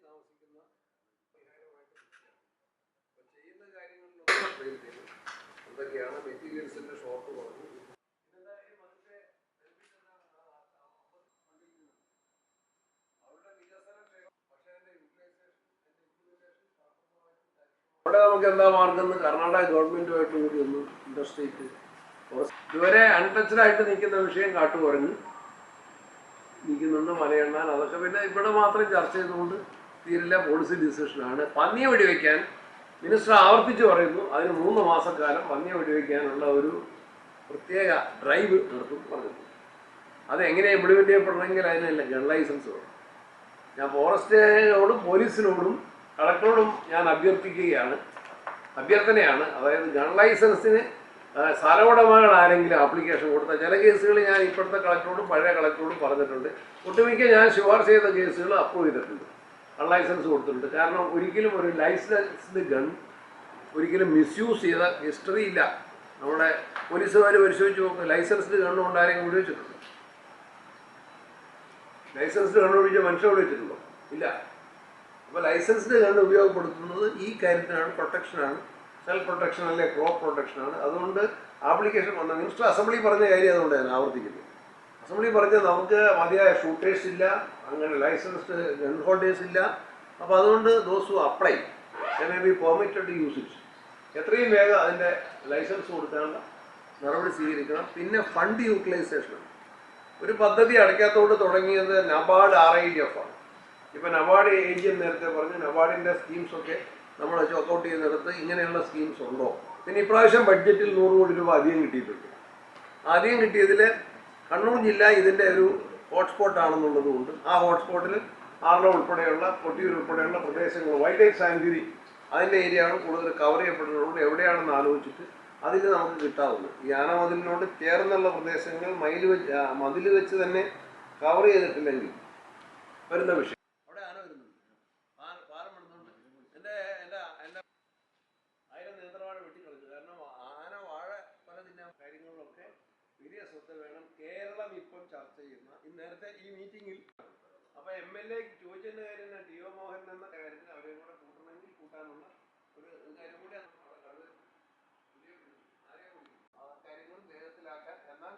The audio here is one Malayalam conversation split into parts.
താമസിക്കുന്ന പരിഹാരമായിട്ട് ചെയ്യുന്ന കാര്യങ്ങളിലൊന്നും എന്തൊക്കെയാണ് മെറ്റീരിയൽസിന്റെ ഷോർട്ട് കുറഞ്ഞു. അവിടെ നമുക്ക് എന്താ മാർഗം എന്ന് കർണാടക ഗവൺമെന്റുമായിട്ട് കൂടി ഒന്ന് ഇൻഡസ്ട്രിക്ക് ഇതുവരെ അൺടച്ച്ഡ് ആയിട്ട് നിൽക്കുന്ന വിഷയം കാട്ടുകുരങ്ങ് നിൽക്കുന്നുണ്ട്, മലയെണ്ണാൻ, അതൊക്കെ പിന്നെ ഇവിടെ മാത്രം ചർച്ച ചെയ്തുകൊണ്ട് തീരില്ല. പോളിസി ഡിസിഷനാണ്. പന്നിയെ വെടിവെക്കാൻ മിനിസ്റ്റർ ആവർത്തിച്ച് പറയുന്നു, അതിന് 3 മാസക്കാലം പന്നിയെ വെടിവെക്കാനുള്ള ഒരു പ്രത്യേക ഡ്രൈവ് നടത്തും പറഞ്ഞിട്ടുണ്ട്. അതെങ്ങനെ ഇംപ്ലിമെന്റ് ചെയ്യപ്പെടണമെങ്കിൽ അതിനല്ല ഗൺ ലൈസൻസ് വേണം. ഞാൻ ഫോറസ്റ്റിനോടും പോലീസിനോടും കളക്ടറോടും ഞാൻ അഭ്യർത്ഥനയാണ്. അതായത് ഗൺ ലൈസൻസിന് സ്ഥലമുടമകൾ ആരെങ്കിലും ആപ്ലിക്കേഷൻ കൊടുത്താൽ, ചില കേസുകൾ ഞാൻ ഇപ്പോഴത്തെ കളക്ടറോടും പഴയ കളക്ടറോടും പറഞ്ഞിട്ടുണ്ട്. ഒട്ടുമിക്ക ഞാൻ ശുപാർശ ചെയ്ത കേസുകൾ അപ്രൂവ് ചെയ്തിട്ടുണ്ട്, ഗൺ ലൈസൻസ് കൊടുത്തിട്ടുണ്ട്. കാരണം ഒരിക്കലും ഒരു ലൈസൻസ്ഡ് ഗൺ ഒരിക്കലും മിസ്യൂസ് ചെയ്ത ഹിസ്റ്ററി ഇല്ല. നമ്മുടെ പോലീസുകാർ പരിശോധിച്ച് നോക്കും, ലൈസൻസ്ഡ് ഗണ്ണ് കൊണ്ട് ആരെങ്കിലും ഉപയോഗിച്ചിട്ടുണ്ടോ? ലൈസൻസ്ഡ് ഗണ്ണ് ഉപയോഗിച്ച മനുഷ്യൻ ഉപയോഗിച്ചിട്ടുണ്ടോ? ഇല്ല. അപ്പോൾ ലൈസൻസ്ഡ് ഗണ്ണ് ഉപയോഗപ്പെടുത്തുന്നത് ഈ കാര്യത്തിനാണ്, പ്രൊട്ടക്ഷനാണ്, സെൽഫ് പ്രൊട്ടക്ഷൻ അല്ലെ ക്രോപ്പ് പ്രൊട്ടക്ഷനാണ്. അതുകൊണ്ട് ആപ്ലിക്കേഷൻ വന്ന മിനിസ്റ്റർ അസംബ്ലി പറഞ്ഞ കാര്യം അതുകൊണ്ട് ഞാൻ ആവർത്തിക്കുന്നു. അസംബ്ലി പറഞ്ഞത് നമുക്ക് മതിയായ ഷൂട്ടേഴ്സ് ഇല്ല, അങ്ങനെ ലൈസൻസ്ഡ് ഗൺ ഹോൾഡേഴ്സ് ഇല്ല. അപ്പോൾ അതുകൊണ്ട് those who apply may be permitted to use it. എത്രയും വേഗം അതിൻ്റെ ലൈസൻസ് കൊടുക്കാനുള്ള നടപടി സ്വീകരിക്കണം. പിന്നെ ഫണ്ട് യൂട്ടിലൈസേഷൻ, ഒരു പദ്ധതി അടയ്ക്കാത്തോട് തുടങ്ങിയത് നബാർഡ് RIDF ആണ്. ഇപ്പം നബാർഡ് ഏജിയം നേരത്തെ പറഞ്ഞു, നബാർഡിൻ്റെ സ്കീംസൊക്കെ നമ്മൾ ചോക്കൗട്ട് ചെയ്യുന്നിടത്ത് ഇങ്ങനെയുള്ള സ്കീംസ് ഉണ്ടോ? പിന്നെ ഇപ്രാവശ്യം ബഡ്ജറ്റിൽ 100 കോടി രൂപ അധികം കിട്ടിയിട്ടുണ്ട്. ആദ്യം കിട്ടിയതിൽ കണ്ണൂർ ജില്ല ഇതിൻ്റെ ഒരു ഹോട്ട്സ്പോട്ട് ആണെന്നുള്ളത് കൊണ്ട് ആ ഹോട്ട്സ്പോട്ടിൽ ആറളം ഉൾപ്പെടെയുള്ള കൊട്ടിയൂർ ഉൾപ്പെടെയുള്ള പ്രദേശങ്ങൾ, വൈൽഡ് ലൈഫ് സാങ്ച്വറി അതിൻ്റെ ഏരിയയാണ് കൂടുതൽ കവർ ചെയ്യപ്പെടുന്നതുകൊണ്ട് എവിടെയാണെന്ന് ആലോചിച്ചിട്ട് അതിൽ നമുക്ക് കിട്ടാവുന്നത്. ഈ ആനമതിലിനോട് ചേർന്നുള്ള പ്രദേശങ്ങൾ മതിൽ വെച്ച് തന്നെ കവർ ചെയ്തിട്ടില്ലെങ്കിൽ വരുന്ന വിഷയം. അവിടെ ആന വരുന്നുണ്ട്, പാലം വരുന്നുണ്ട്. എൻ്റെ ആയിരം നേന്ത്രവാഴ വെട്ടിക്കളിച്ചു. കാരണം ആന വാഴ പല തിന്നാൻ കാര്യങ്ങളിലൊക്കെ വലിയ ശ്രദ്ധ വേണം. കേരളം ഇപ്പം ചർച്ച ചെയ്യുന്ന നേരത്തെ ഈ മീറ്റിങ്ങിൽ അപ്പോൾ MLA ചോദിച്ചതിൻ്റെ കാര്യം TO മോഹൻ എന്ന കാര്യത്തിൽ അവരെയും കൂടെ കൂട്ടണമെങ്കിൽ കൂട്ടാനുള്ള ഒരു കാര്യം കൂടി കാര്യങ്ങൾ വേഗത്തിലാക്കാൻ. എന്നാൽ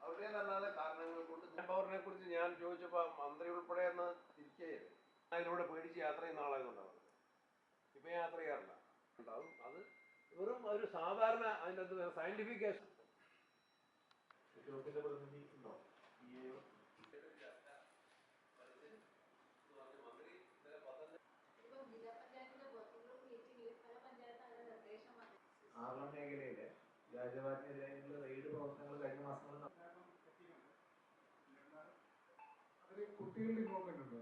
അവരുടേതല്ലാതെ കാരണങ്ങൾ കൊണ്ട് പവറിനെ കുറിച്ച് ഞാൻ ചോദിച്ചപ്പോൾ മന്ത്രി ഉൾപ്പെടെ എന്ന് തിരിച്ചേരും. അതിലൂടെ പേടിച്ച് യാത്ര ചെയ്യുന്ന ആളായതുകൊണ്ടാണ് ഇപ്പം യാത്ര ചെയ്യാറില്ല. ഉണ്ടാവും അത് വെറും ഒരു സാധാരണ അതിൻ്റെ അത് സയന്റിഫിക്കേഷൻ. ആറളം മേഖലയിലെ വ്യാജവാറ്റിനെതിരായിട്ടുള്ള റെയ്ഡ് പ്രവർത്തനങ്ങൾ കഴിഞ്ഞ മാസങ്ങളിൽ കുട്ടികളുടെ ഇൻവോൾവ്മെന്റ് ഉണ്ട്.